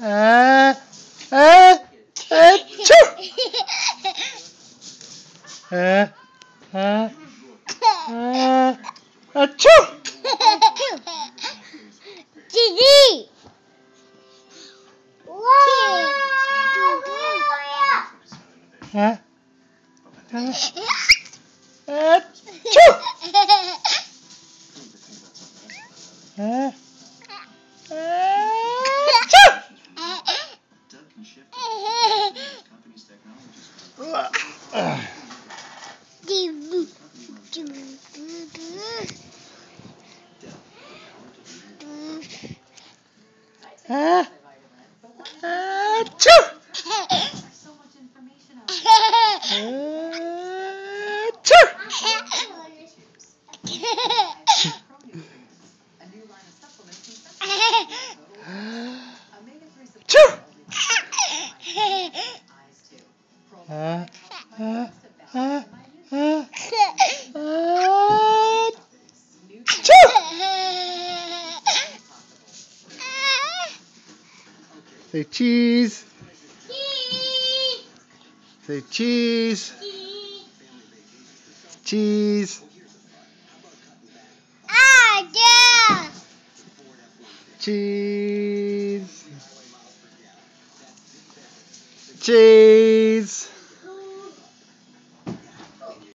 Ah, ah, achoo! Ah, ah, ah, achoo! Gigi! Ah, ah, achoo! Ah, ah, achoo! Say cheese. Say cheese. Cheese. Cheese. Cheese.